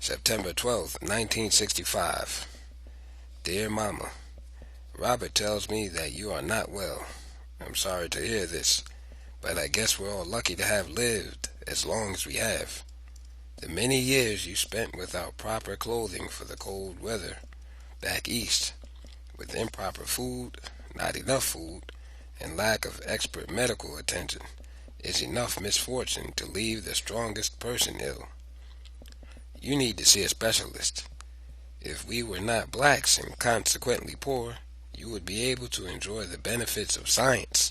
September 12th, 1965. Dear Mama, Robert tells me that you are not well. I'm sorry to hear this, but I guess we're all lucky to have lived as long as we have. The many years you spent without proper clothing for the cold weather back east, with improper food, not enough food, and lack of expert medical attention is enough misfortune to leave the strongest person ill. You need to see a specialist. If we were not blacks and consequently poor, you would be able to enjoy the benefits of science.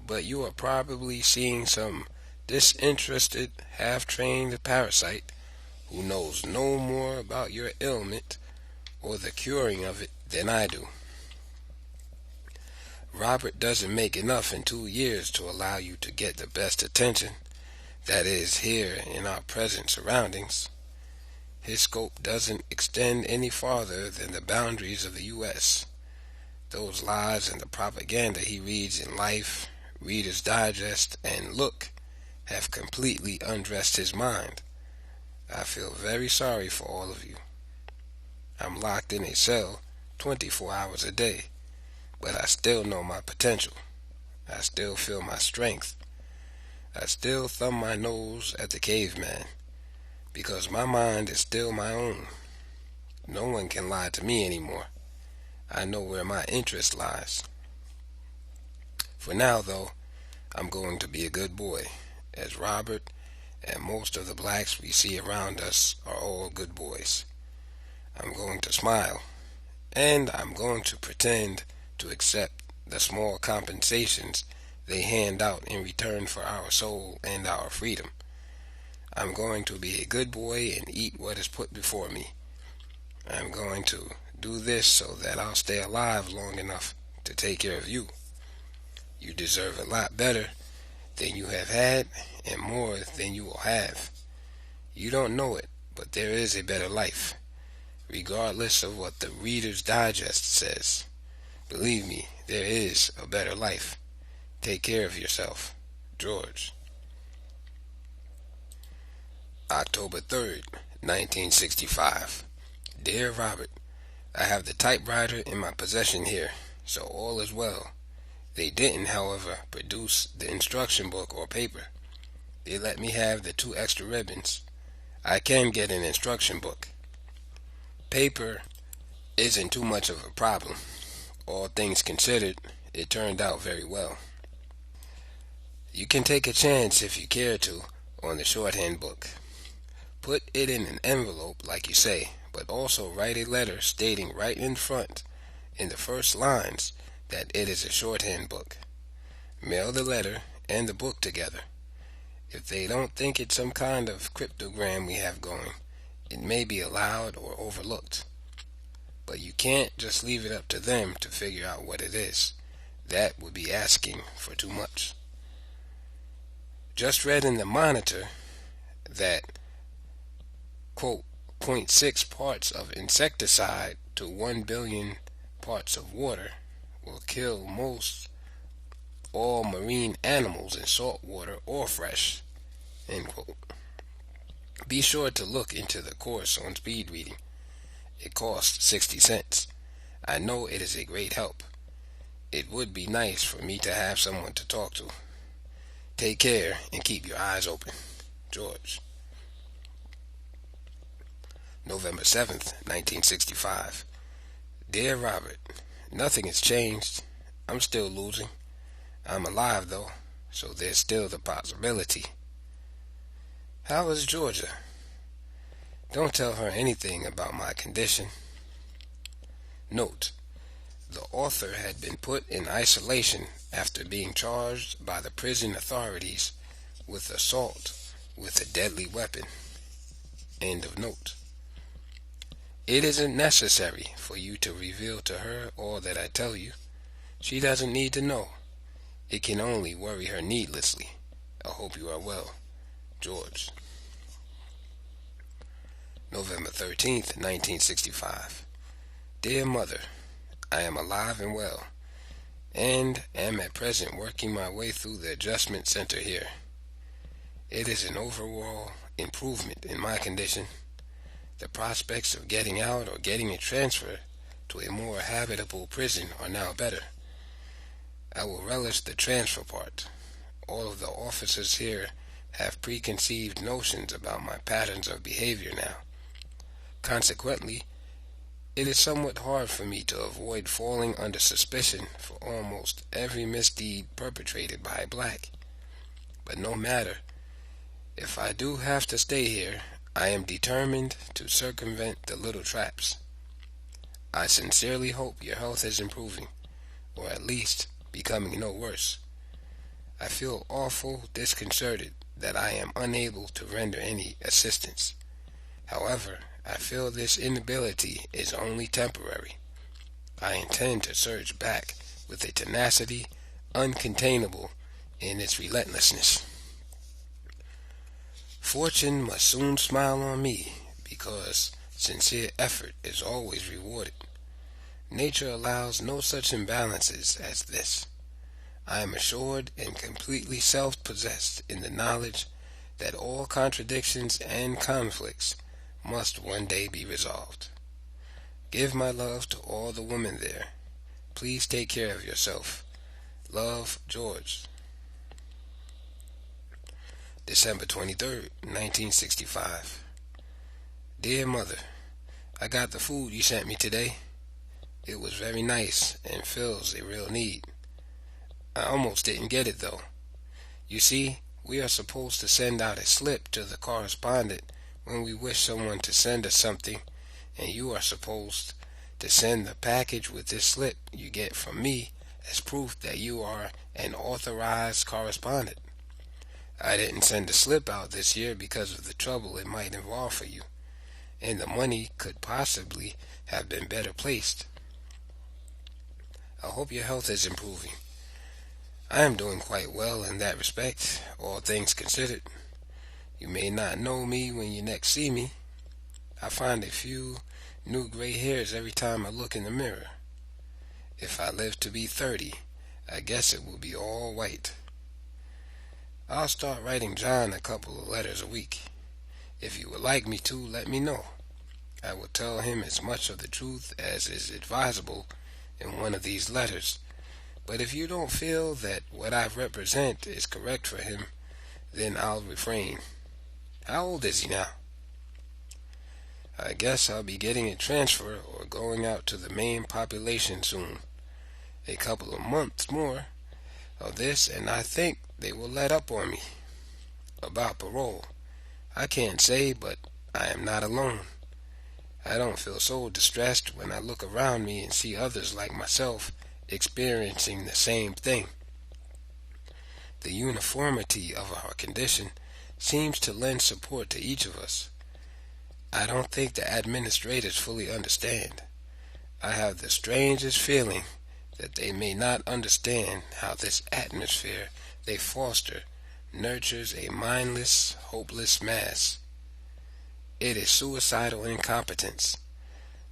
But you are probably seeing some disinterested, half-trained parasite who knows no more about your ailment or the curing of it than I do. Robert doesn't make enough in 2 years to allow you to get the best attention, that is, here in our present surroundings. His scope doesn't extend any farther than the boundaries of the U.S. Those lies and the propaganda he reads in Life, Reader's Digest, and Look have completely undressed his mind. I feel very sorry for all of you. I'm locked in a cell 24 hours a day, but I still know my potential. I still feel my strength. I still thumb my nose at the caveman, because my mind is still my own. No one can lie to me anymore. I know where my interest lies. For now, though, I'm going to be a good boy, as Robert and most of the blacks we see around us are all good boys. I'm going to smile, and I'm going to pretend to accept the small compensations they hand out in return for our soul and our freedom. I'm going to be a good boy and eat what is put before me. I'm going to do this so that I'll stay alive long enough to take care of you. You deserve a lot better than you have had and more than you will have. You don't know it, but there is a better life, regardless of what the Reader's Digest says. Believe me, there is a better life. Take care of yourself. George. October 3rd, 1965. Dear Robert, I have the typewriter in my possession here, so all is well. They didn't, however, produce the instruction book or paper. They let me have the 2 extra ribbons. I can get an instruction book. Paper isn't too much of a problem. All things considered, it turned out very well. You can take a chance if you care to on the shorthand book. Put it in an envelope like you say, but also write a letter stating right in front, in the first lines, that it is a shorthand book. Mail the letter and the book together. If they don't think it's some kind of cryptogram we have going, it may be allowed or overlooked. But you can't just leave it up to them to figure out what it is. That would be asking for too much. Just read in the Monitor that, quote, zero point 0.6 parts of insecticide to 1 billion parts of water will kill most all marine animals in salt water or fresh, end quote. Be sure to look into the course on speed reading. It costs 60 cents. I know it is a great help. It would be nice for me to have someone to talk to. Take care and keep your eyes open. George. November 7th, 1965. Dear Robert, nothing has changed. I'm still losing. I'm alive, though, so there's still the possibility. How is Georgia? Don't tell her anything about my condition. Note: the author had been put in isolation after being charged by the prison authorities with assault with a deadly weapon. End of note. It isn't necessary for you to reveal to her all that I tell you. She doesn't need to know. It can only worry her needlessly. I hope you are well. George. November 13th, 1965. Dear Mother, I am alive and well, and am at present working my way through the adjustment center here. It is an overall improvement in my condition. The prospects of getting out or getting a transfer to a more habitable prison are now better. I will relish the transfer part. All of the officers here have preconceived notions about my patterns of behavior now. Consequently, it is somewhat hard for me to avoid falling under suspicion for almost every misdeed perpetrated by a black. But no matter, if I do have to stay here, I am determined to circumvent the little traps. I sincerely hope your health is improving, or at least becoming no worse. I feel awful disconcerted that I am unable to render any assistance. However, I feel this inability is only temporary. I intend to surge back with a tenacity uncontainable in its relentlessness. Fortune must soon smile on me, because sincere effort is always rewarded. Nature allows no such imbalances as this. I am assured and completely self-possessed in the knowledge that all contradictions and conflicts must one day be resolved. Give my love to all the women there. Please take care of yourself. Love, George. December 23rd, 1965. Dear Mother, I got the food you sent me today. It was very nice and fills a real need. I almost didn't get it though. You see, we are supposed to send out a slip to the correspondent when we wish someone to send us something, and you are supposed to send the package with this slip you get from me as proof that you are an authorized correspondent. I didn't send the slip out this year because of the trouble it might involve for you, and the money could possibly have been better placed. I hope your health is improving. I am doing quite well in that respect, all things considered. You may not know me when you next see me. I find a few new gray hairs every time I look in the mirror. If I live to be 30, I guess it will be all white. I'll start writing John a couple of letters a week. If you would like me to, let me know. I will tell him as much of the truth as is advisable in one of these letters. But if you don't feel that what I represent is correct for him, then I'll refrain. How old is he now? I guess I'll be getting a transfer or going out to the main population soon. A couple of months more of this and I think they will let up on me. About parole, I can't say, but I am not alone. I don't feel so distressed when I look around me and see others like myself experiencing the same thing. The uniformity of our condition seems to lend support to each of us. I don't think the administrators fully understand. I have the strangest feeling that they may not understand how this atmosphere they foster nurtures a mindless, hopeless mass. It is suicidal incompetence.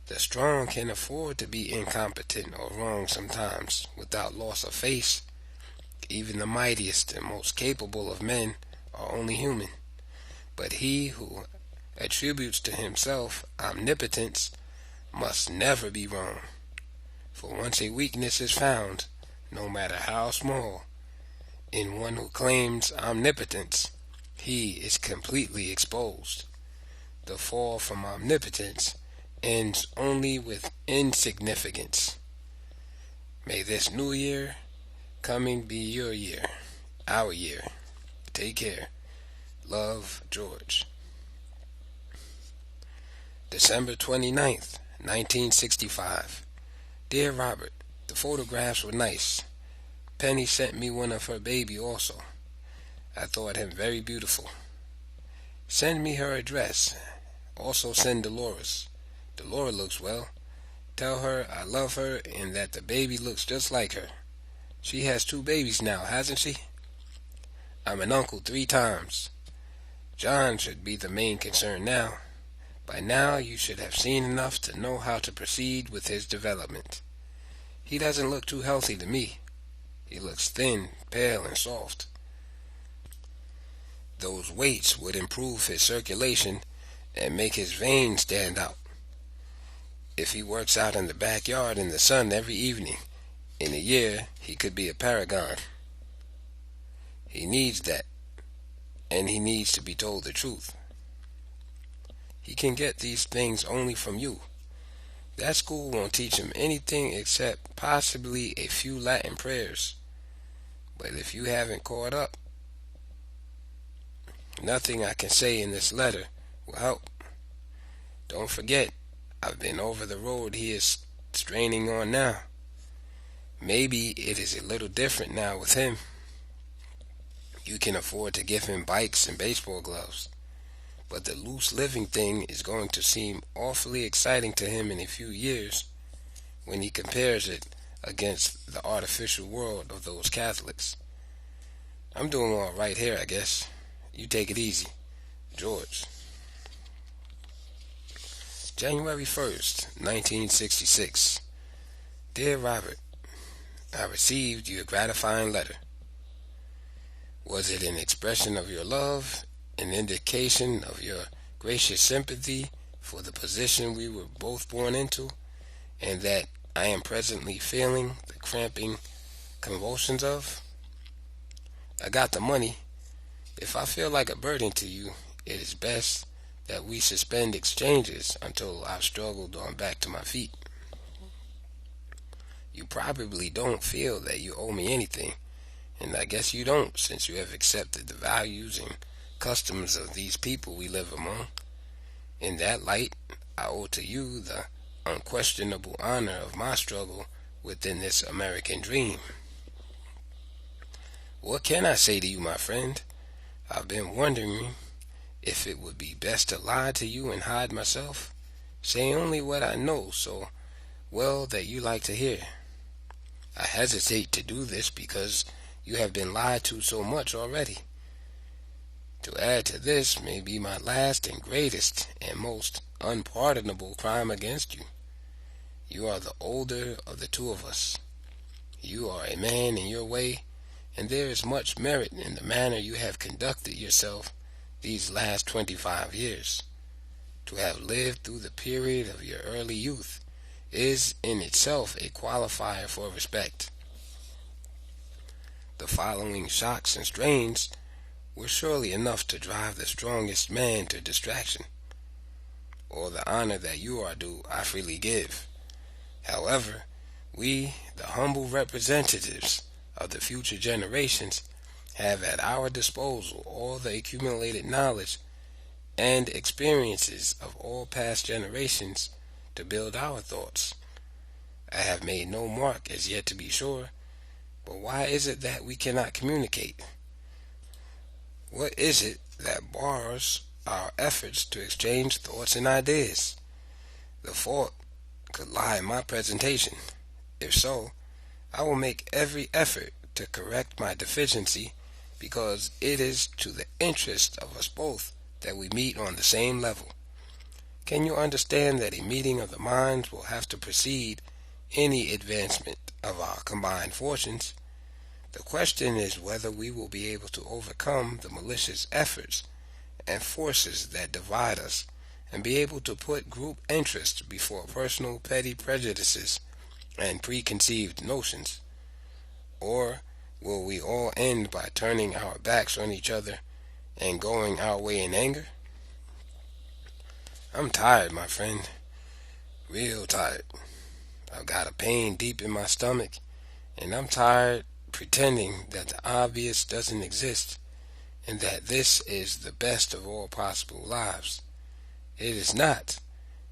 The strong can afford to be incompetent or wrong sometimes without loss of face. Even the mightiest and most capable of men are only human. But he who attributes to himself omnipotence must never be wrong. For once a weakness is found, no matter how small, in one who claims omnipotence, he is completely exposed. The fall from omnipotence ends only with insignificance. May this new year coming be your year, our year. Take care. Love, George. December 29th, 1965. Dear Robert, the photographs were nice. Penny sent me one of her baby also. I thought him very beautiful. Send me her address. Also send Dolores. Dolores looks well. Tell her I love her and that the baby looks just like her. She has 2 babies now, hasn't she? I'm an uncle 3 times. John should be the main concern now. By now you should have seen enough to know how to proceed with his development. He doesn't look too healthy to me. He looks thin, pale, and soft. Those weights would improve his circulation and make his veins stand out. If he works out in the backyard in the sun every evening, in a year he could be a paragon. He needs that, and he needs to be told the truth. He can get these things only from you. That school won't teach him anything except possibly a few Latin prayers. But if you haven't caught up, nothing I can say in this letter will help. Don't forget, I've been over the road he is straining on now. Maybe it is a little different now with him. You can afford to give him bikes and baseball gloves. But the loose living thing is going to seem awfully exciting to him in a few years when he compares it against the artificial world of those Catholics. I'm doing all right here, I guess. You take it easy. George. January 1st, 1966. Dear Robert, I received your gratifying letter. Was it an expression of your love, an indication of your gracious sympathy for the position we were both born into, and that I am presently feeling the cramping convulsions of? I got the money. If I feel like a burden to you, it is best that we suspend exchanges until I've struggled on back to my feet. You probably don't feel that you owe me anything, and I guess you don't, since you have accepted the values and customs of these people we live among. In that light, I owe to you the unquestionable honor of my struggle within this American dream. What can I say to you, my friend? I've been wondering if it would be best to lie to you and hide myself, say only what I know so well that you like to hear. I hesitate to do this because you have been lied to so much already. To add to this may be my last and greatest and most unpardonable crime against you. You are the older of the two of us. You are a man in your way, and there is much merit in the manner you have conducted yourself these last 25 years. To have lived through the period of your early youth is in itself a qualifier for respect. The following shocks and strains were surely enough to drive the strongest man to distraction. All the honor that you are due I freely give. However, we, the humble representatives of the future generations, have at our disposal all the accumulated knowledge and experiences of all past generations to build our thoughts. I have made no mark as yet, to be sure, but why is it that we cannot communicate? What is it that bars our efforts to exchange thoughts and ideas? The fault could lie in my presentation. If so, I will make every effort to correct my deficiency, because it is to the interest of us both that we meet on the same level. Can you understand that a meeting of the minds will have to precede any advancement of our combined fortunes? The question is whether we will be able to overcome the malicious efforts and forces that divide us, and be able to put group interests before personal petty prejudices and preconceived notions. Or will we all end by turning our backs on each other and going our way in anger? I'm tired, my friend. Real tired. I've got a pain deep in my stomach, and I'm tired pretending that the obvious doesn't exist, and that this is the best of all possible lives. It is not,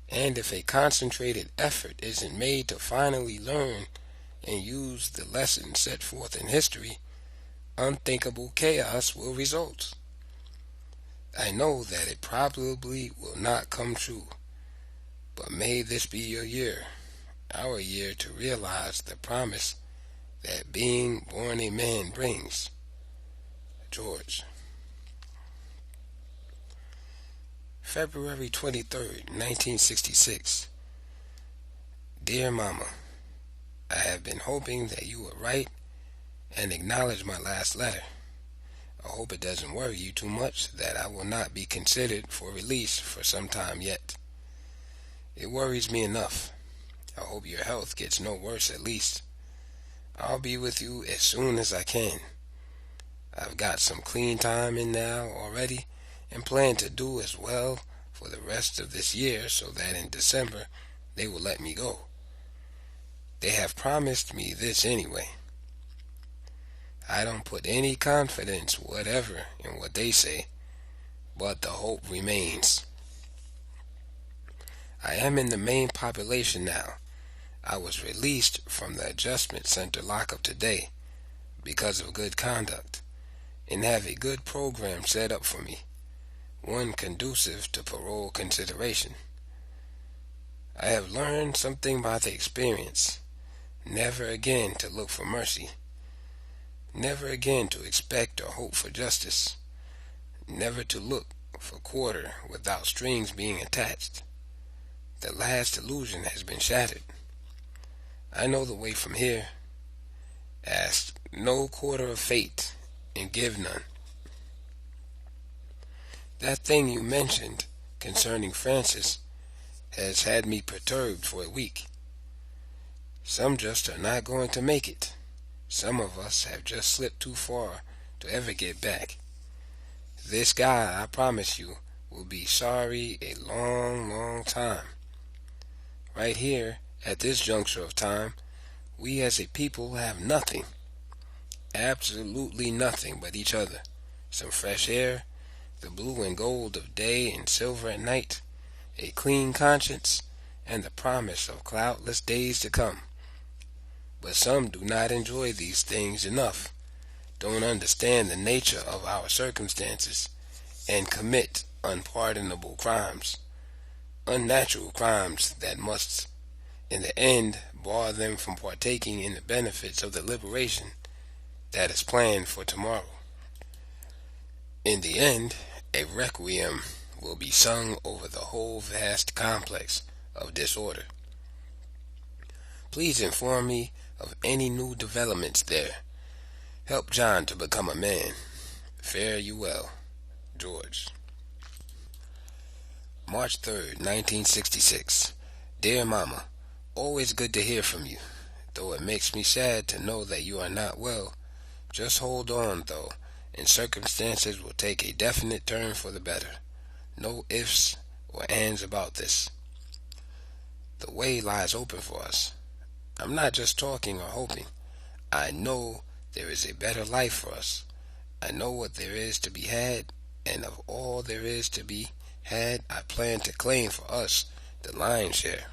and if a concentrated effort isn't made to finally learn and use the lessons set forth in history, unthinkable chaos will result. I know that it probably will not come true, but may this be your year, our year, to realize the promise that being born a man brings. George. February 23rd, 1966. Dear Mama, I have been hoping that you would write and acknowledge my last letter. I hope it doesn't worry you too much that I will not be considered for release for some time yet. It worries me enough. I hope your health gets no worse at least. I'll be with you as soon as I can. I've got some clean time in now already and plan to do as well for the rest of this year so that in December they will let me go. They have promised me this anyway. I don't put any confidence whatever in what they say, but the hope remains. I am in the main population now. I was released from the adjustment center lockup today because of good conduct and have a good program set up for me, one conducive to parole consideration. I have learned something by the experience, never again to look for mercy, never again to expect or hope for justice, never to look for quarter without strings being attached. The last illusion has been shattered. I know the way from here. Ask no quarter of fate and give none. That thing you mentioned concerning Francis has had me perturbed for a week. Some just are not going to make it. Some of us have just slipped too far to ever get back. This guy, I promise you, will be sorry a long, long time. Right here, at this juncture of time, we as a people have nothing, absolutely nothing but each other, some fresh air, the blue and gold of day and silver at night, a clean conscience, and the promise of cloudless days to come. But some do not enjoy these things enough, don't understand the nature of our circumstances, and commit unpardonable crimes, unnatural crimes that must, in the end, bar them from partaking in the benefits of the liberation that is planned for tomorrow. In the end, a requiem will be sung over the whole vast complex of disorder. Please inform me of any new developments there. Help John to become a man. Fare you well, George. March 3rd, 1966. Dear Mama, always good to hear from you, though it makes me sad to know that you are not well. Just hold on, though, and circumstances will take a definite turn for the better. No ifs or ands about this. The way lies open for us. I'm not just talking or hoping. I know there is a better life for us. I know what there is to be had, and of all there is to be had, I plan to claim for us the lion's share.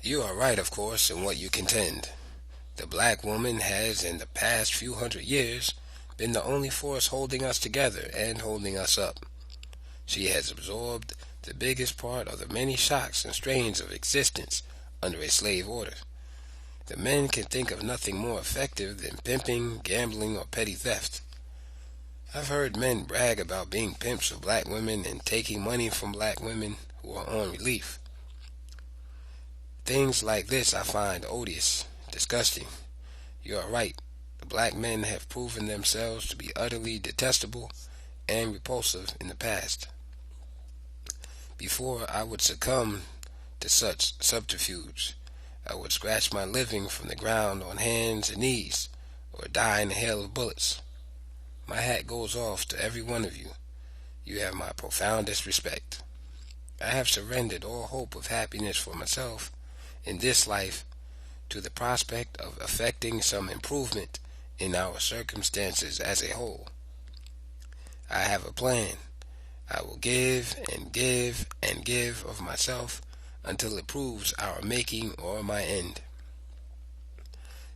You are right, of course, in what you contend. The black woman has, in the past few hundred years, been the only force holding us together and holding us up. She has absorbed the biggest part of the many shocks and strains of existence under a slave order. The men can think of nothing more effective than pimping, gambling, or petty theft. I've heard men brag about being pimps of black women and taking money from black women who are on relief. Things like this I find odious, disgusting. You are right. The black men have proven themselves to be utterly detestable and repulsive in the past. Before I would succumb to such subterfuge, I would scratch my living from the ground on hands and knees, or die in a hail of bullets. My hat goes off to every one of you. You have my profoundest respect. I have surrendered all hope of happiness for myself in this life to the prospect of effecting some improvement in our circumstances as a whole. I have a plan. I will give and give and give of myself until it proves our making or my end.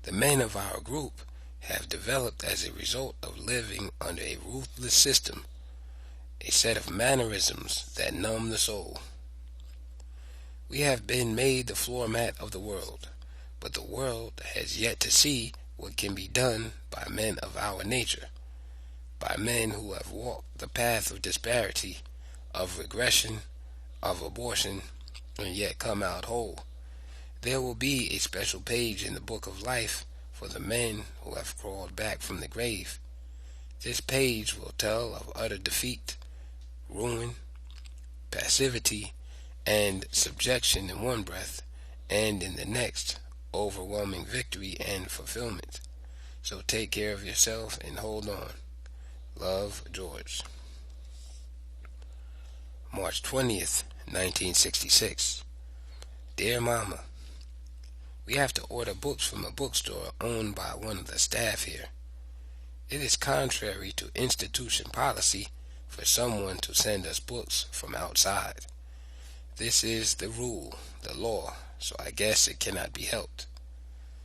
The men of our group have developed as a result of living under a ruthless system, a set of mannerisms that numb the soul. We have been made the floor mat of the world, but the world has yet to see what can be done by men of our nature, by men who have walked the path of disparity, of regression, of abortion, and yet come out whole. There will be a special page in the book of life for the men who have crawled back from the grave. This page will tell of utter defeat, ruin, passivity, and subjection in one breath, and in the next, overwhelming victory and fulfillment. So take care of yourself and hold on. Love, George. March 20th, 1966. Dear Mama, we have to order books from a bookstore owned by one of the staff here. It is contrary to institution policy for someone to send us books from outside. This is the rule, the law, so I guess it cannot be helped.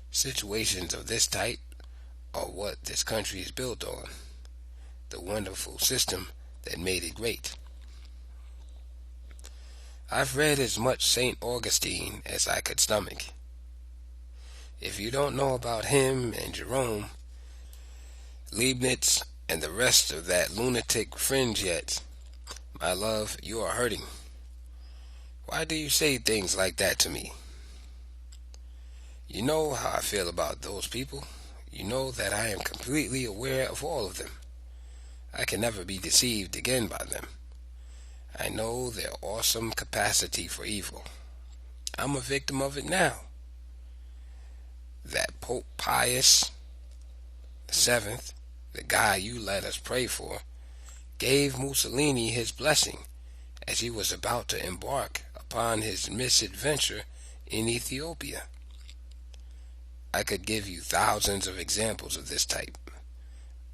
Situations of this type are what this country is built on, the wonderful system that made it great. I've read as much St. Augustine as I could stomach. If you don't know about him and Jerome, Leibniz, and the rest of that lunatic fringe yet, my love, you are hurting. Why do you say things like that to me? You know how I feel about those people. You know that I am completely aware of all of them. I can never be deceived again by them. I know their awesome capacity for evil. I'm a victim of it now. That Pope Pius VII, the guy you let us pray for, gave Mussolini his blessing as he was about to embark upon his misadventure in Ethiopia. I could give you thousands of examples of this type.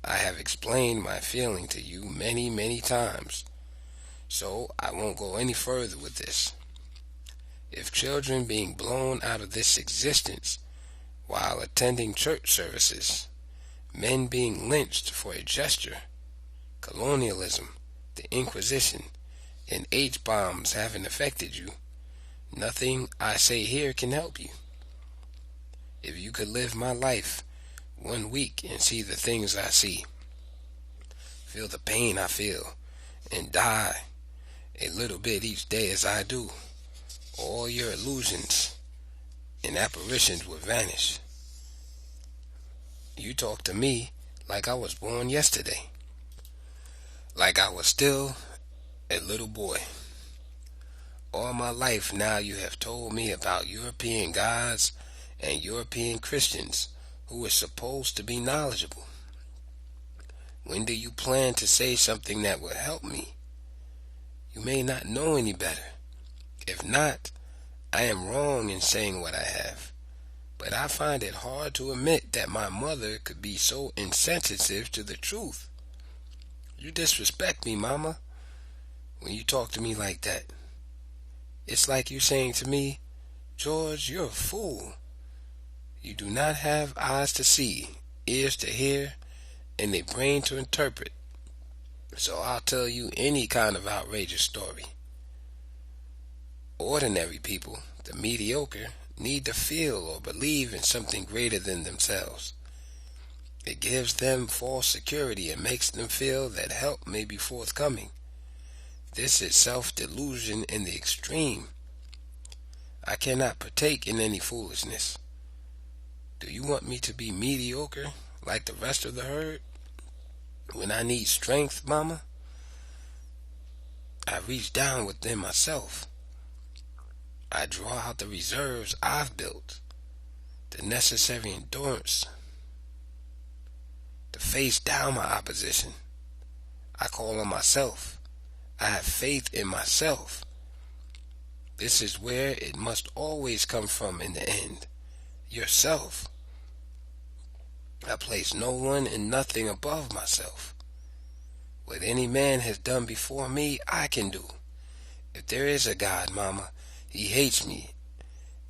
I have explained my feeling to you many, many times, so I won't go any further with this. If children being blown out of this existence while attending church services, men being lynched for a gesture, colonialism, the Inquisition, and H-bombs haven't affected you, nothing I say here can help you. If you could live my life 1 week and see the things I see, feel the pain I feel, and die a little bit each day as I do, all your illusions and apparitions would vanish. You talk to me like I was born yesterday, like I was still a little boy. All my life now you have told me about European gods and European Christians who are supposed to be knowledgeable. When do you plan to say something that will help me? You may not know any better. If not, I am wrong in saying what I have. But I find it hard to admit that my mother could be so insensitive to the truth. You disrespect me, Mama, when you talk to me like that. It's like you saying to me, George, you're a fool. You do not have eyes to see, ears to hear, and a brain to interpret. So I'll tell you any kind of outrageous story. Ordinary people, the mediocre, need to feel or believe in something greater than themselves. It gives them false security and makes them feel that help may be forthcoming. This is self-delusion in the extreme. I cannot partake in any foolishness. Do you want me to be mediocre like the rest of the herd? When I need strength, Mama, I reach down within myself. I draw out the reserves I've built, the necessary endurance to face down my opposition. I call on myself. I have faith in myself. This is where it must always come from in the end. Yourself. I place no one and nothing above myself. What any man has done before me, I can do. If there is a God, Mama, he hates me,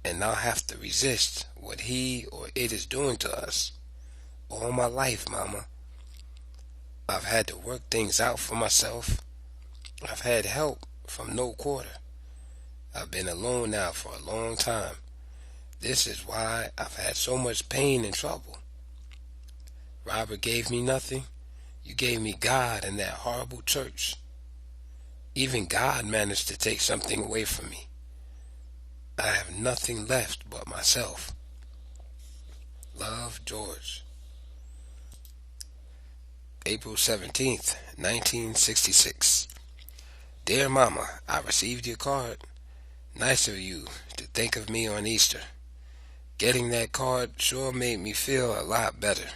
and I'll have to resist what he or it is doing to us. All my life, Mama, I've had to work things out for myself. I've had help from no quarter. I've been alone now for a long time. This is why I've had so much pain and trouble. Robert gave me nothing. You gave me God and that horrible church. Even God managed to take something away from me. I have nothing left but myself. Love, George. April 17th, 1966. Dear Mama, I received your card. Nice of you to think of me on Easter. Getting that card sure made me feel a lot better.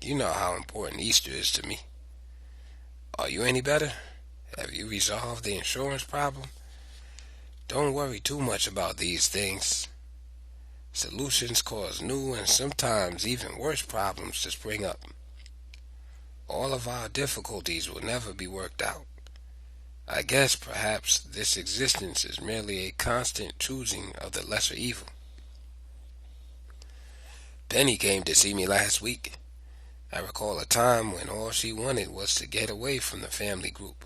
You know how important Easter is to me. Are you any better? Have you resolved the insurance problem? Don't worry too much about these things. Solutions cause new and sometimes even worse problems to spring up. All of our difficulties will never be worked out. I guess perhaps this existence is merely a constant choosing of the lesser evil. Penny came to see me last week. I recall a time when all she wanted was to get away from the family group.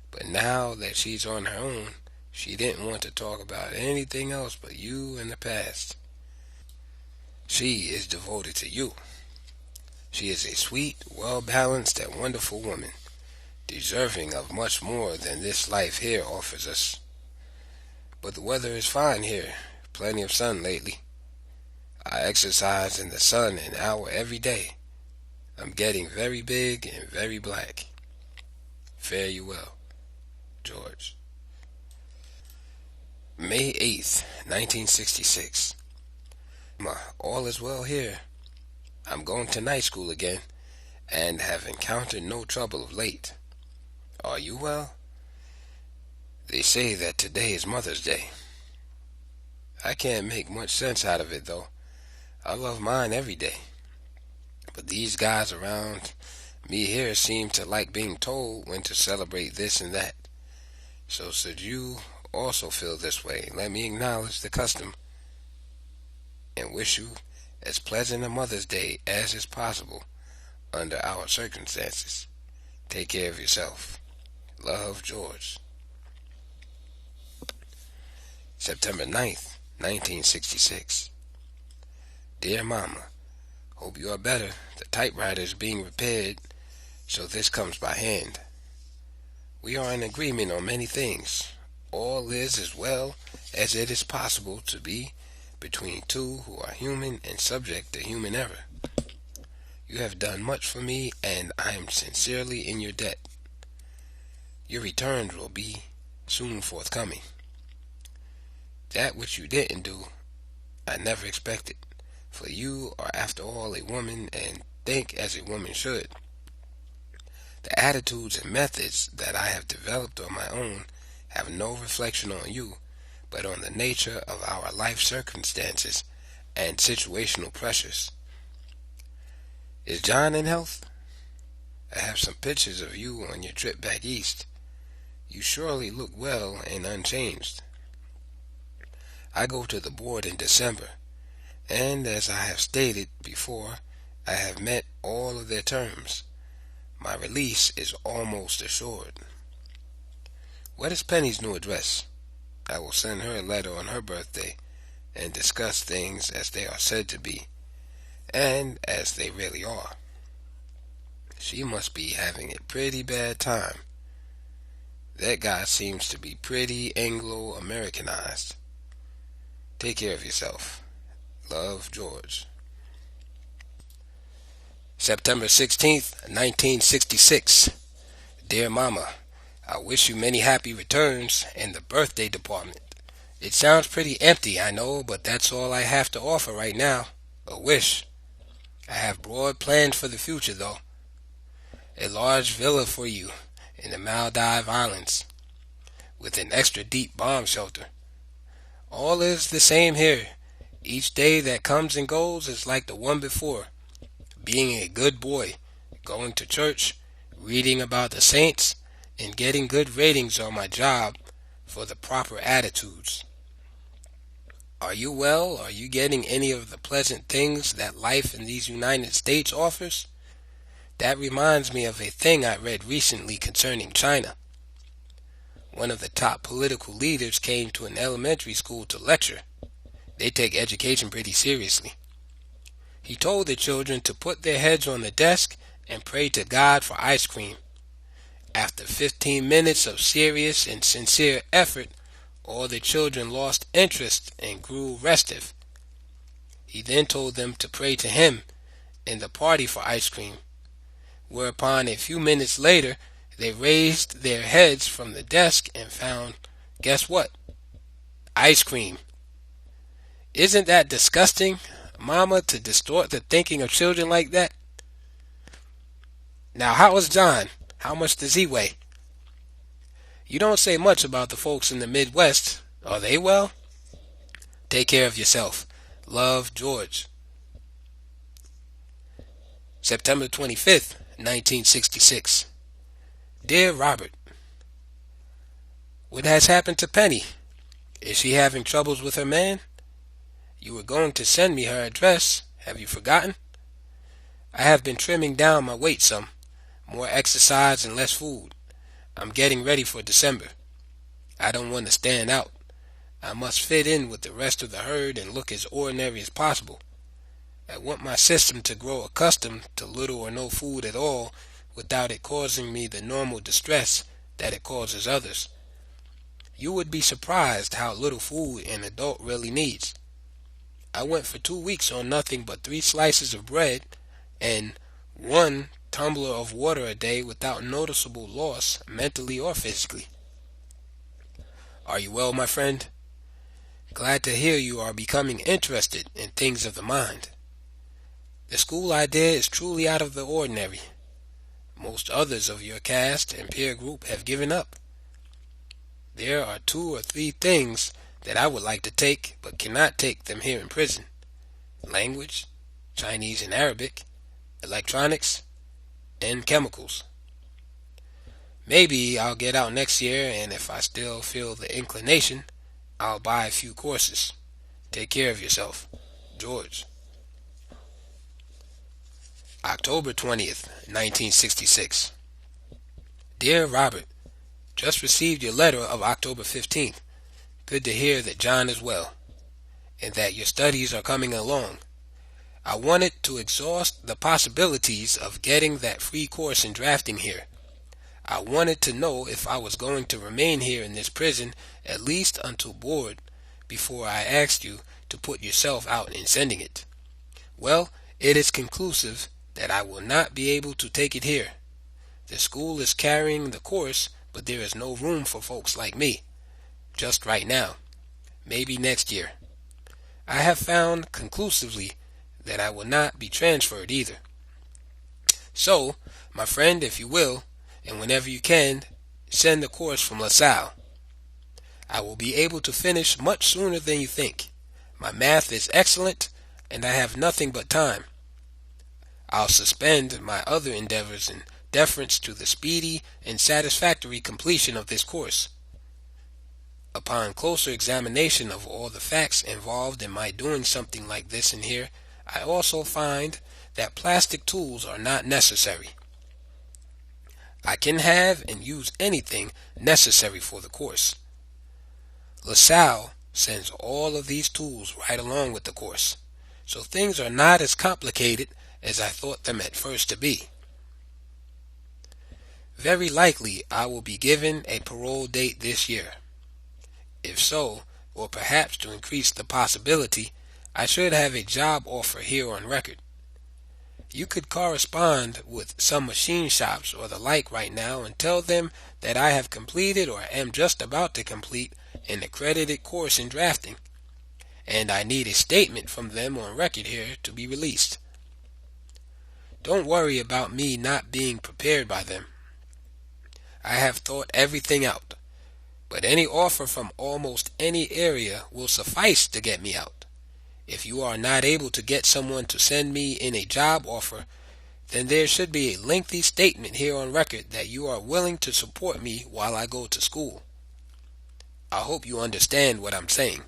But now that she's on her own, she didn't want to talk about anything else but you and the past. She is devoted to you. She is a sweet, well-balanced, and wonderful woman, deserving of much more than this life here offers us. But the weather is fine here, plenty of sun lately. I exercise in the sun an hour every day. I'm getting very big and very black. Fare you well, George. May 8th, 1966. All is well here. I'm going to night school again, and have encountered no trouble of late. Are you well? They say that today is Mother's Day. I can't make much sense out of it, though. I love mine every day. But these guys around me here seem to like being told when to celebrate this and that. So should you also feel this way, let me acknowledge the custom and wish you as pleasant a Mother's Day as is possible under our circumstances. Take care of yourself. Love, George. September 9th, 1966. Dear Mama, hope you are better. The typewriter is being repaired, so this comes by hand. We are in agreement on many things. All is as well as it is possible to be between two who are human and subject to human error. You have done much for me, and I am sincerely in your debt. Your returns will be soon forthcoming. That which you didn't do, I never expected, for you are after all a woman and think as a woman should. The attitudes and methods that I have developed on my own have no reflection on you, but on the nature of our life circumstances and situational pressures. Is John in health? I have some pictures of you on your trip back east. You surely look well and unchanged. I go to the board in December, and as I have stated before, I have met all of their terms. My release is almost assured. What is Penny's new address? I will send her a letter on her birthday and discuss things as they are said to be, and as they really are. She must be having a pretty bad time. That guy seems to be pretty Anglo-Americanized. Take care of yourself. Love, George. September 16th, 1966. Dear Mama, I wish you many happy returns in the birthday department. It sounds pretty empty, I know, but that's all I have to offer right now. A wish. I have broad plans for the future, though. A large villa for you in the Maldive Islands, with an extra deep bomb shelter. All is the same here. Each day that comes and goes is like the one before. Being a good boy, going to church, reading about the saints, and getting good ratings on my job for the proper attitudes. Are you well? Are you getting any of the pleasant things that life in these United States offers? That reminds me of a thing I read recently concerning China. One of the top political leaders came to an elementary school to lecture. They take education pretty seriously. He told the children to put their heads on the desk and pray to God for ice cream. After 15 minutes of serious and sincere effort, all the children lost interest and grew restive. He then told them to pray to him in the party for ice cream. whereupon a few minutes later they raised their heads from the desk and found, guess what? Ice cream. Isn't that disgusting, Mama, to distort the thinking of children like that? Now, how is John? How much does he weigh? You don't say much about the folks in the Midwest. Are they well? Take care of yourself. Love, George. September 25th, 1966. Dear Robert, what has happened to Penny? Is she having troubles with her man? You were going to send me her address. Have you forgotten? I have been trimming down my weight some. More exercise and less food. I'm getting ready for December. I don't want to stand out. I must fit in with the rest of the herd and look as ordinary as possible. I want my system to grow accustomed to little or no food at all without it causing me the normal distress that it causes others. You would be surprised how little food an adult really needs. I went for 2 weeks on nothing but 3 slices of bread and 1 tumbler of water a day without noticeable loss mentally or physically. Are you well, my friend? Glad to hear you are becoming interested in things of the mind. The school idea is truly out of the ordinary. Most others of your caste and peer group have given up. There are 2 or 3 things that I would like to take but cannot take them here in prison. Language, Chinese and Arabic, electronics, and chemicals. Maybe I'll get out next year, and if I still feel the inclination, I'll buy a few courses. Take care of yourself. George. October 20th, 1966. Dear Robert, just received your letter of October 15th. Good to hear that John is well, and that your studies are coming along. I wanted to exhaust the possibilities of getting that free course in drafting here. I wanted to know if I was going to remain here in this prison at least until board before I asked you to put yourself out in sending it. Well, it is conclusive that I will not be able to take it here. The school is carrying the course, but there is no room for folks like me. Just right now. Maybe next year. I have found conclusively that I will not be transferred either. So, my friend, if you will, and whenever you can, send the course from LaSalle. I will be able to finish much sooner than you think. My math is excellent, and I have nothing but time. I'll suspend my other endeavors in deference to the speedy and satisfactory completion of this course. Upon closer examination of all the facts involved in my doing something like this in here, I also find that plastic tools are not necessary. I can have and use anything necessary for the course. LaSalle sends all of these tools right along with the course, so things are not as complicated as I thought them at first to be. Very likely I will be given a parole date this year. If so, or perhaps to increase the possibility, I should have a job offer here on record. You could correspond with some machine shops or the like right now and tell them that I have completed or am just about to complete an accredited course in drafting, and I need a statement from them on record here to be released. Don't worry about me not being prepared by them. I have thought everything out, but any offer from almost any area will suffice to get me out. If you are not able to get someone to send me in a job offer, then there should be a lengthy statement here on record that you are willing to support me while I go to school. I hope you understand what I'm saying.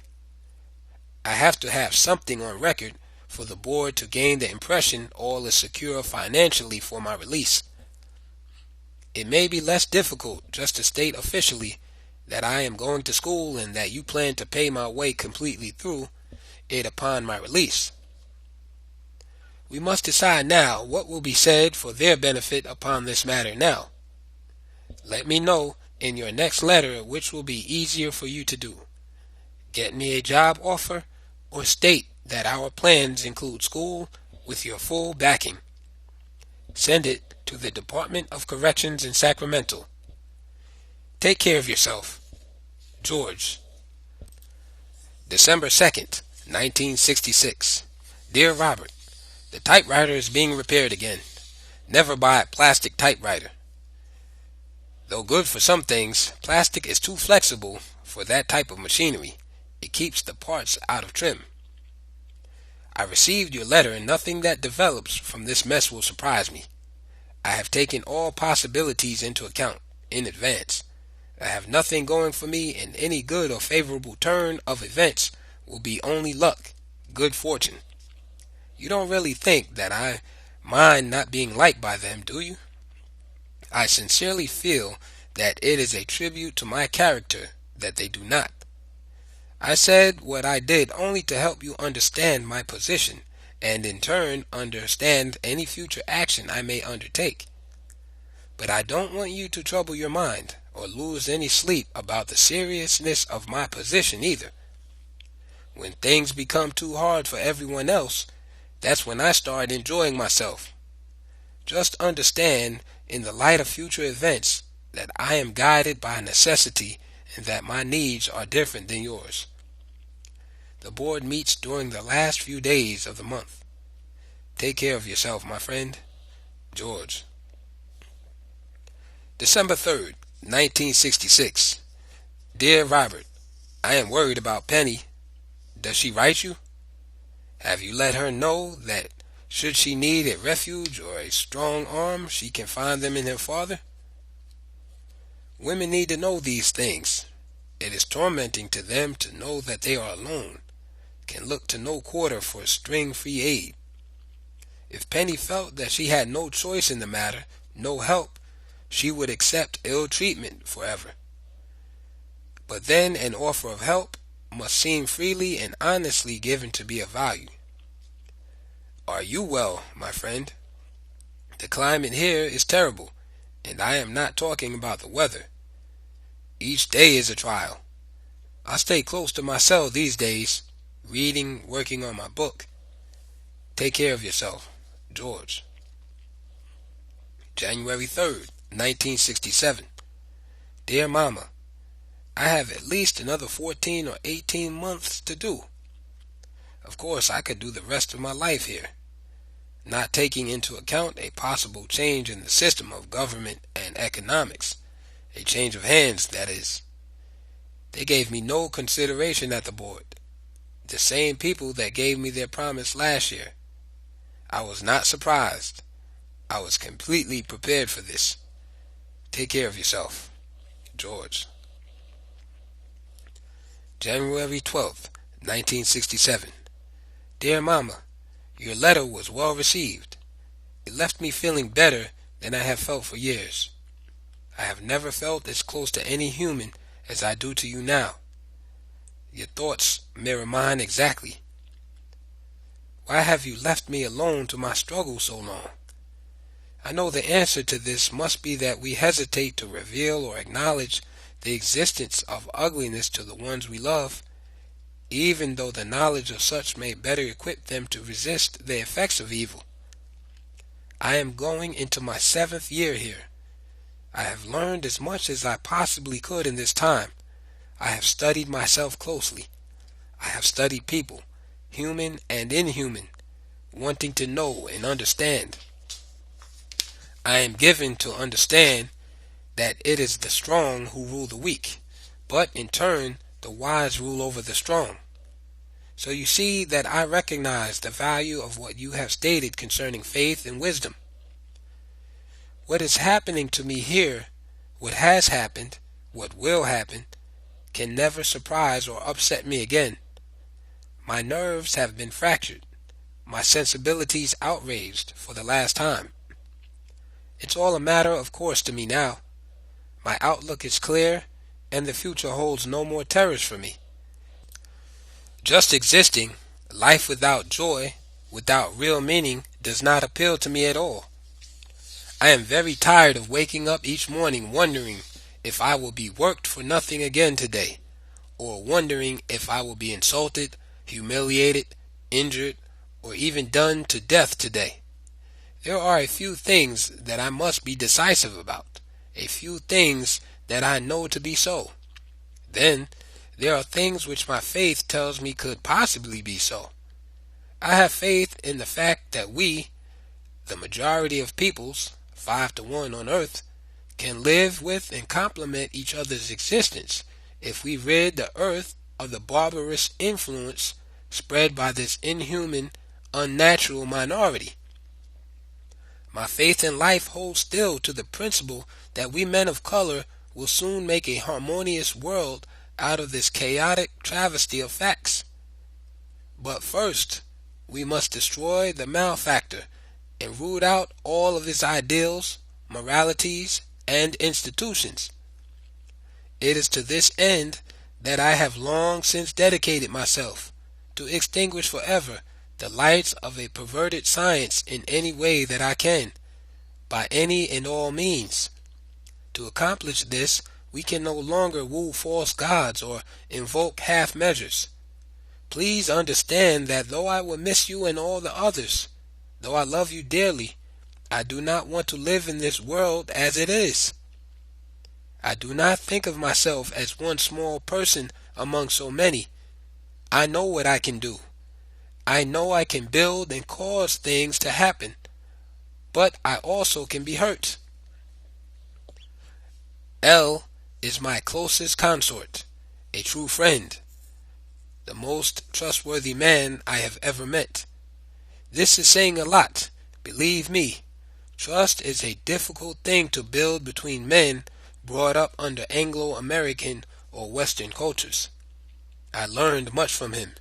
I have to have something on record for the board to gain the impression all is secure financially for my release. It may be less difficult just to state officially that I am going to school and that you plan to pay my way completely through it upon my release. We must decide now what will be said for their benefit upon this matter now. Let me know in your next letter which will be easier for you to do. Get me a job offer or state that our plans include school with your full backing. Send it to the Department of Corrections in Sacramento. Take care of yourself. George. December 2nd, 1966. Dear Robert, the typewriter is being repaired again. Never buy a plastic typewriter. Though good for some things, plastic is too flexible for that type of machinery. It keeps the parts out of trim. I received your letter, and nothing that develops from this mess will surprise me. I have taken all possibilities into account in advance. I have nothing going for me, and any good or favorable turn of events will be only luck, good fortune. You don't really think that I mind not being liked by them, do you? I sincerely feel that it is a tribute to my character that they do not. I said what I did only to help you understand my position, and in turn understand any future action I may undertake. But I don't want you to trouble your mind, or lose any sleep about the seriousness of my position either. When things become too hard for everyone else, that's when I start enjoying myself. Just understand, in the light of future events, that I am guided by necessity and that my needs are different than yours. The board meets during the last few days of the month. Take care of yourself, my friend. George. December 3rd, 1966. Dear Robert, I am worried about Penny. Does she write you? Have you let her know that should she need a refuge or a strong arm, she can find them in her father? Women need to know these things. It is tormenting to them to know that they are alone, can look to no quarter for string-free aid. If Penny felt that she had no choice in the matter, no help, she would accept ill treatment forever. But then an offer of help must seem freely and honestly given to be of value. Are you well, my friend? The climate here is terrible, and I am not talking about the weather. Each day is a trial. I stay close to my cell these days, reading, working on my book. Take care of yourself. George. January 3rd, 1967. Dear Mama, I have at least another 14 or 18 months to do. Of course, I could do the rest of my life here, not taking into account a possible change in the system of government and economics, a change of hands, that is. They gave me no consideration at the board, the same people that gave me their promise last year. I was not surprised. I was completely prepared for this. Take care of yourself. George. January 12th, 1967. Dear Mama, your letter was well received. It left me feeling better than I have felt for years. I have never felt as close to any human as I do to you now. Your thoughts mirror mine exactly. Why have you left me alone to my struggle so long? I know the answer to this must be that we hesitate to reveal or acknowledge the existence of ugliness to the ones we love, even though the knowledge of such may better equip them to resist the effects of evil. I am going into my 7th year here. I have learned as much as I possibly could in this time. I have studied myself closely. I have studied people, human and inhuman, wanting to know and understand. I am given to understand that it is the strong who rule the weak, but in turn the wise rule over the strong. So you see that I recognize the value of what you have stated concerning faith and wisdom. What is happening to me here, what has happened, what will happen, can never surprise or upset me again. My nerves have been fractured, my sensibilities outraged for the last time. It's all a matter of course to me now. My outlook is clear, and the future holds no more terrors for me. Just existing, life without joy, without real meaning, does not appeal to me at all. I am very tired of waking up each morning wondering if I will be worked for nothing again today, or wondering if I will be insulted, humiliated, injured, or even done to death today. There are a few things that I must be decisive about, a few things that I know to be so. Then, there are things which my faith tells me could possibly be so. I have faith in the fact that we, the majority of peoples, 5 to 1 on earth, can live with and complement each other's existence if we rid the earth of the barbarous influence spread by this inhuman, unnatural minority. My faith in life holds still to the principle that we men of color will soon make a harmonious world out of this chaotic travesty of facts. But first, we must destroy the malefactor and root out all of his ideals, moralities, and institutions. It is to this end that I have long since dedicated myself, to extinguish forever the lights of a perverted science in any way that I can, by any and all means. To accomplish this, we can no longer woo false gods or invoke half measures. Please understand that though I will miss you and all the others, though I love you dearly, I do not want to live in this world as it is. I do not think of myself as one small person among so many. I know what I can do. I know I can build and cause things to happen, but I also can be hurt. L is my closest consort, a true friend, the most trustworthy man I have ever met. This is saying a lot. Believe me, trust is a difficult thing to build between men brought up under Anglo-American or Western cultures. I learned much from him.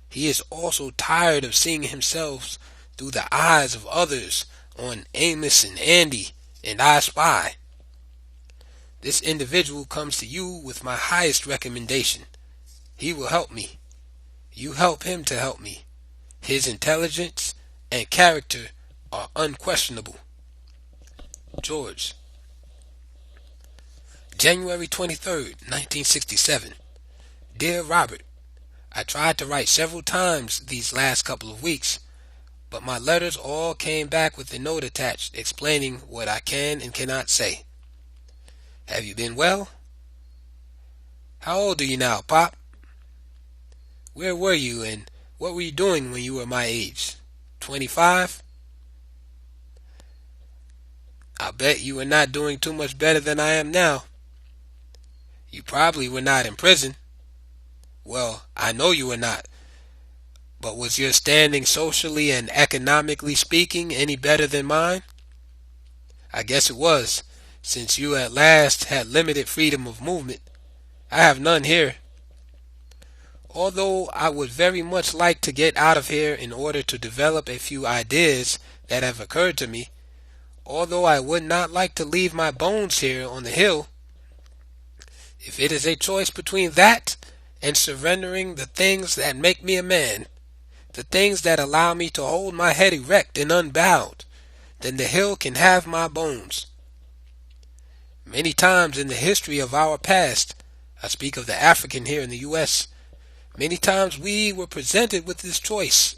He is also tired of seeing himself through the eyes of others on Amos and Andy and I Spy. This individual comes to you with my highest recommendation. He will help me. You help him to help me. His intelligence and character are unquestionable. George. January 23rd, 1967. Dear Robert, I tried to write several times these last couple of weeks, but my letters all came back with a note attached explaining what I can and cannot say. Have you been well? How old are you now, Pop? Where were you and what were you doing when you were my age? 25? I bet you were not doing too much better than I am now. You probably were not in prison. Well, I know you were not. But was your standing socially and economically speaking any better than mine? I guess it was, since you at last had limited freedom of movement. I have none here. Although I would very much like to get out of here in order to develop a few ideas that have occurred to me, although I would not like to leave my bones here on the hill, if it is a choice between that and surrendering the things that make me a man, the things that allow me to hold my head erect and unbowed, then the hill can have my bones. Many times in the history of our past, I speak of the African here in the U.S., many times we were presented with this choice.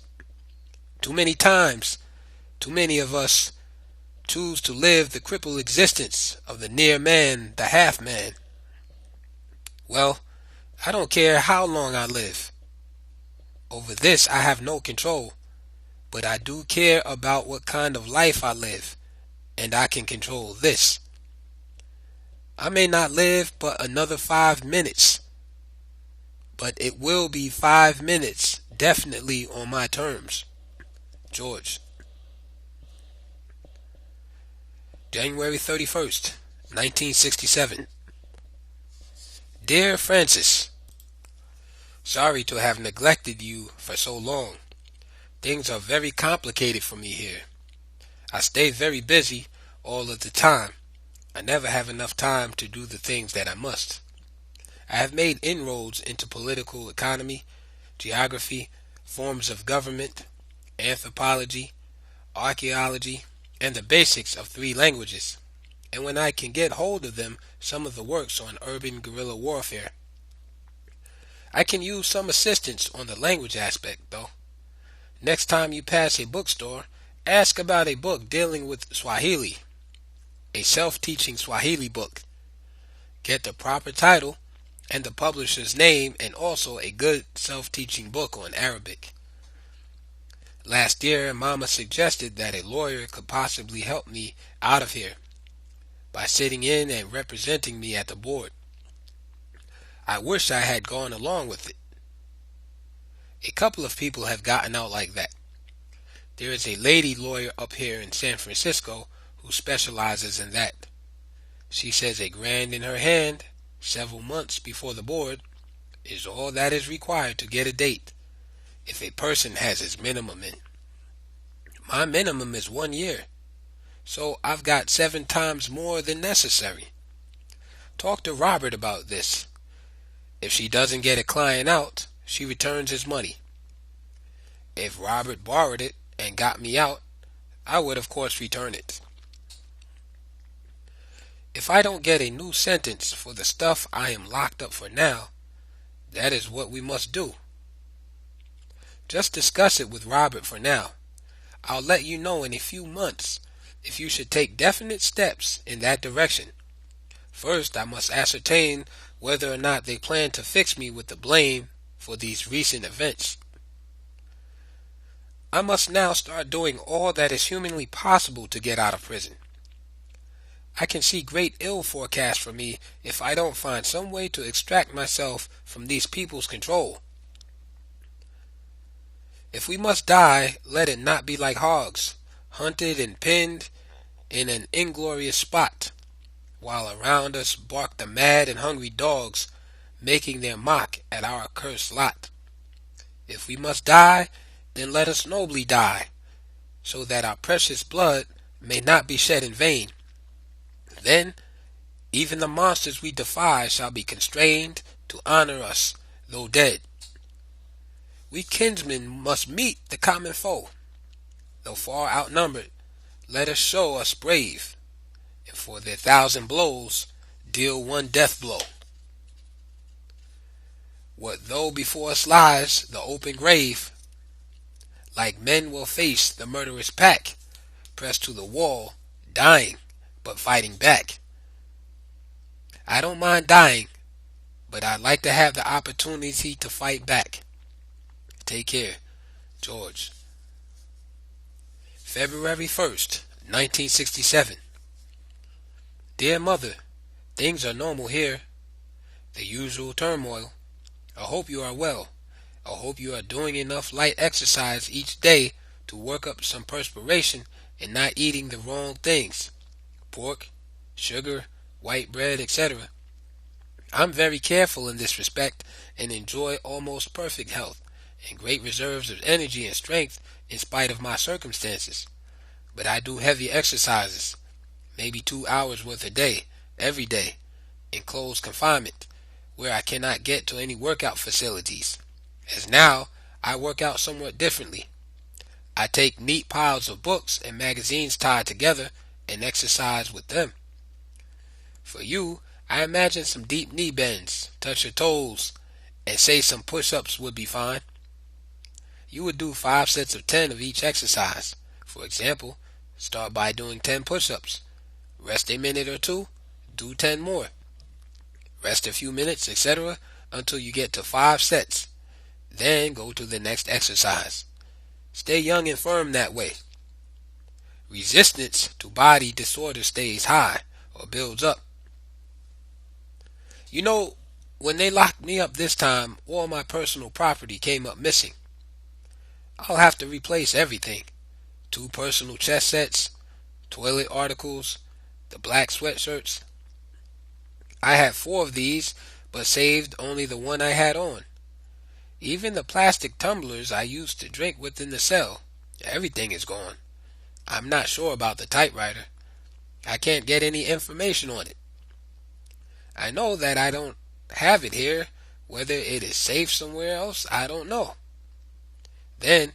Too many times, too many of us choose to live the crippled existence of the near man, the half man. Well, I don't care how long I live. Over this I have no control, but I do care about what kind of life I live, and I can control this. I may not live but another 5 minutes, but it will be 5 minutes definitely on my terms. George. January 31st, 1967. Dear Francis, sorry to have neglected you for so long. Things are very complicated for me here. I stay very busy all of the time. I never have enough time to do the things that I must. I have made inroads into political economy, geography, forms of government, anthropology, archaeology, and the basics of 3 languages, and when I can get hold of them, some of the works on urban guerrilla warfare. I can use some assistance on the language aspect, though. Next time you pass a bookstore, Ask about a book dealing with Swahili, a self-teaching Swahili book. Get the proper title and the publisher's name, and also a good self-teaching book on Arabic. Last year, Mama suggested that a lawyer could possibly help me out of here by sitting in and representing me at the board. I wish I had gone along with it. A couple of people have gotten out like that. There is a lady lawyer up here in San Francisco who specializes in that. She says $1,000 in her hand, several months before the board, is all that is required to get a date, if a person has his minimum in. My minimum is 1 year, so I've got 7 times more than necessary. Talk to Robert about this. If she doesn't get a client out, she returns his money. If Robert borrowed it and got me out, I would of course return it. If I don't get a new sentence for the stuff I am locked up for now, that is what we must do. Just discuss it with Robert for now. I'll let you know in a few months if you should take definite steps in that direction. First, I must ascertain whether or not they plan to fix me with the blame for these recent events. I must now start doing all that is humanly possible to get out of prison. I can see great ill forecast for me if I don't find some way to extract myself from these people's control. If we must die, let it not be like hogs, hunted and pinned in an inglorious spot, while around us bark the mad and hungry dogs, making their mock at our accursed lot. If we must die, then let us nobly die, so that our precious blood may not be shed in vain. Then even the monsters we defy shall be constrained to honor us, though dead. We kinsmen must meet the common foe. Though far outnumbered, let us show us brave, and for their 1,000 blows deal 1 death blow. What though before us lies the open grave? Like men will face the murderous pack, pressed to the wall, dying, but fighting back. I don't mind dying, but I'd like to have the opportunity to fight back. Take care, George. February 1st, 1967. Dear Mother, things are normal here. The usual turmoil. I hope you are well. I hope you are doing enough light exercise each day to work up some perspiration and not eating the wrong things. Pork, sugar, white bread, etc. I'm very careful in this respect and enjoy almost perfect health and great reserves of energy and strength in spite of my circumstances. But I do heavy exercises, maybe 2 hours worth a day, every day, in closed confinement, where I cannot get to any workout facilities. As now, I work out somewhat differently. I take neat piles of books and magazines tied together and exercise with them. For you, I imagine some deep knee bends, touch your toes, and say some push-ups would be fine. You would do 5 sets of 10 of each exercise. For example, start by doing 10 push-ups. Rest a minute or two, do 10 more. Rest a few minutes, etc., until you get to 5 sets. Then go to the next exercise. Stay young and firm that way. Resistance to body disorder stays high or builds up. You know, when they locked me up this time, all my personal property came up missing. I'll have to replace everything. 2 personal chess sets, toilet articles, the black sweatshirts. I had 4 of these, but saved only the one I had on. Even the plastic tumblers I used to drink with in the cell, everything is gone. I'm not sure about the typewriter. I can't get any information on it. I know that I don't have it here. Whether it is safe somewhere else, I don't know. Then,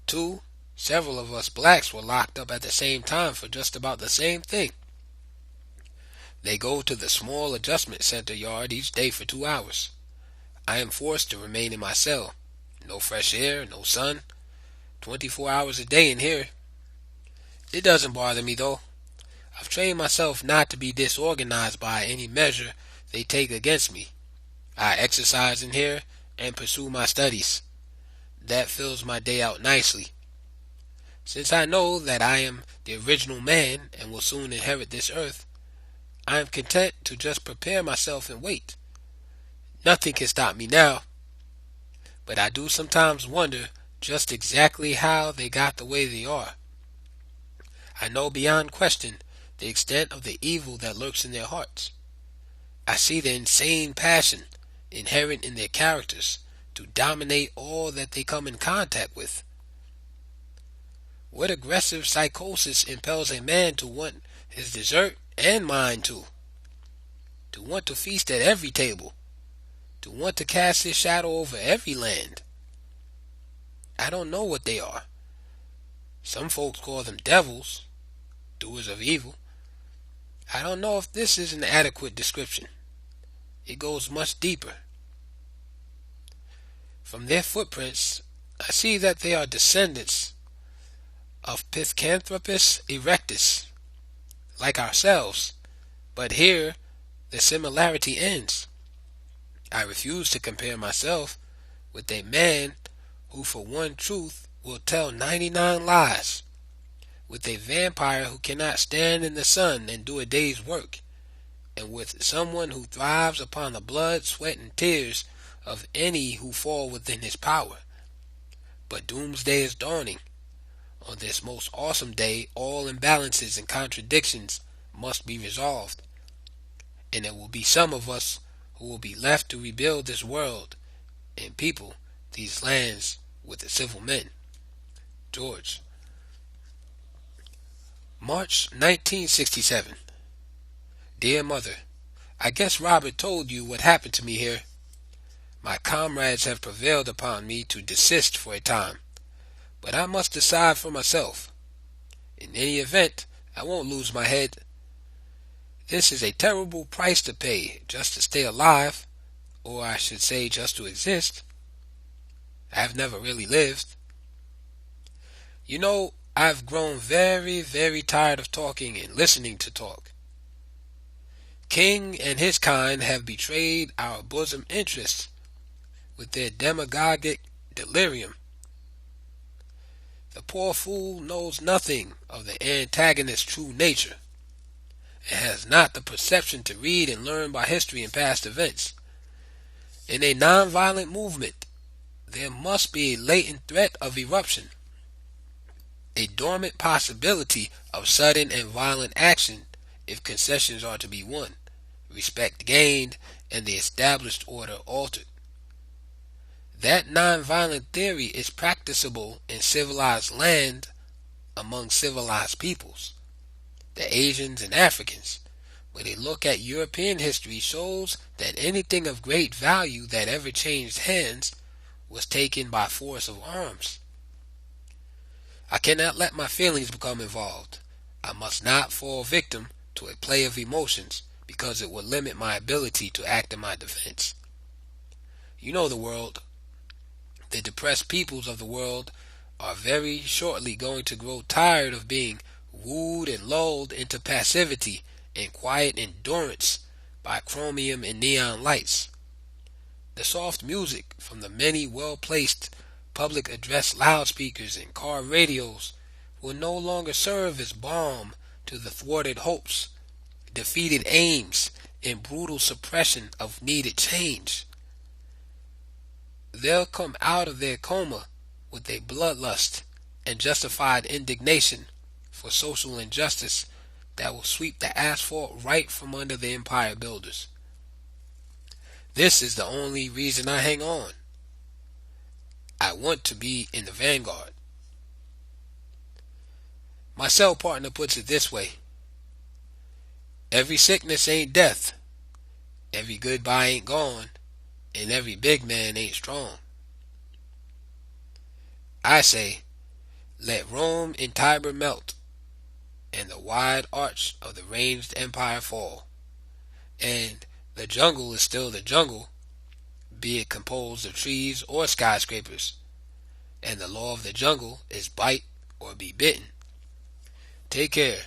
too, several of us blacks were locked up at the same time for just about the same thing. They go to the small adjustment center yard each day for 2 hours. I am forced to remain in my cell. No fresh air, no sun. 24 hours a day in here. It doesn't bother me though. I've trained myself not to be disorganized by any measure they take against me. I exercise in here and pursue my studies. That fills my day out nicely. Since I know that I am the original man and will soon inherit this earth, I am content to just prepare myself and wait. Nothing can stop me now, but I do sometimes wonder just exactly how they got the way they are. I know beyond question the extent of the evil that lurks in their hearts. I see the insane passion inherent in their characters to dominate all that they come in contact with. What aggressive psychosis impels a man to want his dessert and mine too? To want to feast at every table, to want to cast his shadow over every land. I don't know what they are. Some folks call them devils, doers of evil. I don't know if this is an adequate description. It goes much deeper. From their footprints, I see that they are descendants of Pithecanthropus erectus, like ourselves, but here the similarity ends. I refuse to compare myself with a man who for one truth will tell 99 lies, with a vampire who cannot stand in the sun and do a day's work, and with someone who thrives upon the blood, sweat, and tears of any who fall within his power. But doomsday is dawning. On this most awesome day, all imbalances and contradictions must be resolved, and there will be some of us who will be left to rebuild this world and people these lands with the civil men. George. March 1967. Dear Mother, I guess Robert told you what happened to me here. My comrades have prevailed upon me to desist for a time, but I must decide for myself. In any event, I won't lose my head. This is a terrible price to pay just to stay alive, or I should say just to exist. I have never really lived. You know, I've grown very, very tired of talking and listening to talk. King and his kind have betrayed our bosom interests with their demagogic delirium. The poor fool knows nothing of the antagonist's true nature, and has not the perception to read and learn by history and past events. In a nonviolent movement, there must be a latent threat of eruption, a dormant possibility of sudden and violent action if concessions are to be won, respect gained, and the established order altered. That nonviolent theory is practicable in civilized land among civilized peoples, the Asians and Africans, but a look at European history shows that anything of great value that ever changed hands was taken by force of arms. I cannot let my feelings become involved. I must not fall victim to a play of emotions, because it will limit my ability to act in my defense. You know the world. The depressed peoples of the world are very shortly going to grow tired of being wooed and lulled into passivity and quiet endurance by chromium and neon lights. The soft music from the many well-placed public address loudspeakers and car radios will no longer serve as balm to the thwarted hopes, defeated aims, and brutal suppression of needed change. They'll come out of their coma with a bloodlust and justified indignation for social injustice that will sweep the asphalt right from under the empire builders. This is the only reason I hang on. I want to be in the vanguard. My cell partner puts it this way: every sickness ain't death, every goodbye ain't gone, and every big man ain't strong. I say, let Rome and Tiber melt, and the wide arch of the ranged empire fall, and the jungle is still the jungle, be it composed of trees or skyscrapers, and the law of the jungle is bite or be bitten. Take care,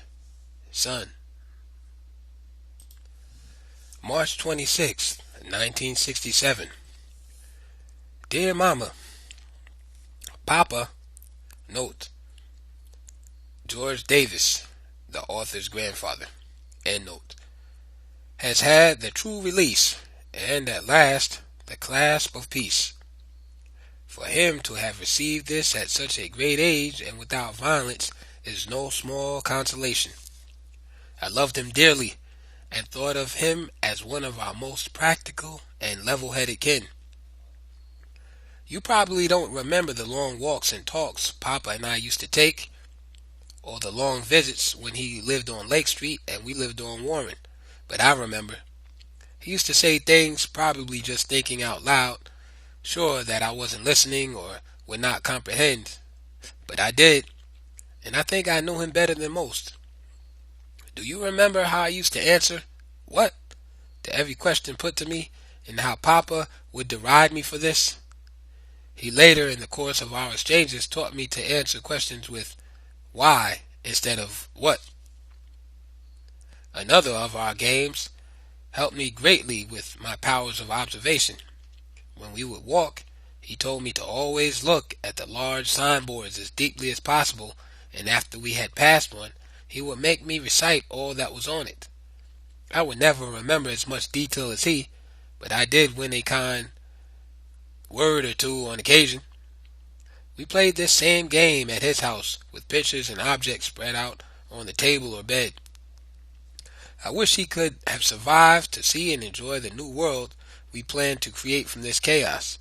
son. March 26th, 1967. Dear Mama, Papa, note, George Davis, the author's grandfather, end note, has had the true release, and at last the clasp of peace. For him to have received this at such a great age and without violence is no small consolation. I loved him dearly, and thought of him as one of our most practical and level-headed kin. You probably don't remember the long walks and talks Papa and I used to take, or the long visits when he lived on Lake Street and we lived on Warren, but I remember. He used to say things probably just thinking out loud, sure that I wasn't listening or would not comprehend, but I did, and I think I knew him better than most. Do you remember how I used to answer, "What?" to every question put to me, and how Papa would deride me for this? He later, in the course of our exchanges, taught me to answer questions with "why" instead of "what." Another of our games helped me greatly with my powers of observation. When we would walk, he told me to always look at the large signboards as deeply as possible, and after we had passed one, he would make me recite all that was on it. I would never remember as much detail as he, but I did win a kind word or two on occasion. We played this same game at his house, with pictures and objects spread out on the table or bed. I wish he could have survived to see and enjoy the new world we planned to create from this chaos.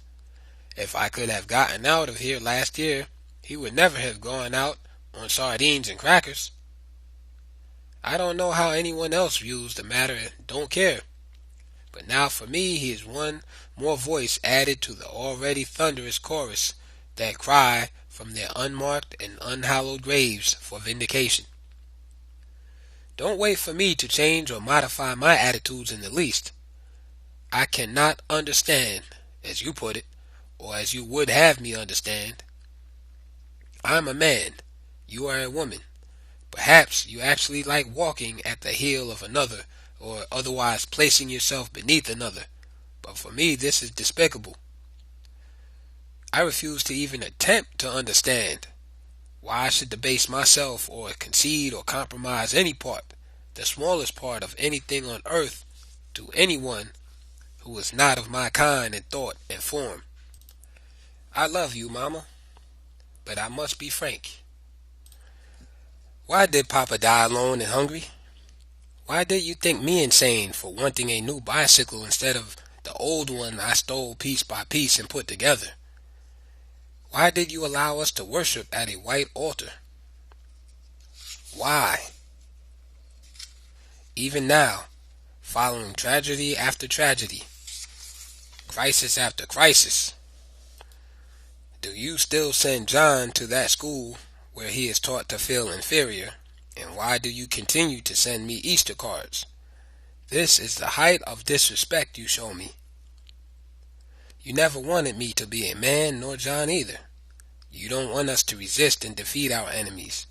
If I could have gotten out of here last year, he would never have gone out on sardines and crackers. I don't know how anyone else views the matter and don't care. But now for me he is one more voice added to the already thunderous chorus that cry from their unmarked and unhallowed graves for vindication. Don't wait for me to change or modify my attitudes in the least. I cannot understand, as you put it, or as you would have me understand. I'm a man, you are a woman. Perhaps you actually like walking at the heel of another, or otherwise placing yourself beneath another, but for me this is despicable. I refuse to even attempt to understand why I should debase myself or concede or compromise any part, the smallest part of anything on earth, to anyone who is not of my kind in thought and form. I love you, Mama, but I must be frank. Why did Papa die alone and hungry? Why did you think me insane for wanting a new bicycle instead of the old one I stole piece by piece and put together? Why did you allow us to worship at a white altar? Why? Even now, following tragedy after tragedy, crisis after crisis, do you still send John to that school where he is taught to feel inferior? And why do you continue to send me Easter cards? This is the height of disrespect you show me. You never wanted me to be a man, nor John either. You don't want us to resist and defeat our enemies.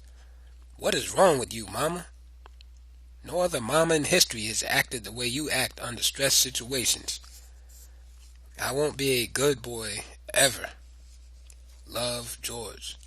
What is wrong with you, Mama? No other mama in history has acted the way you act under stress situations. I won't be a good boy ever. Love, George.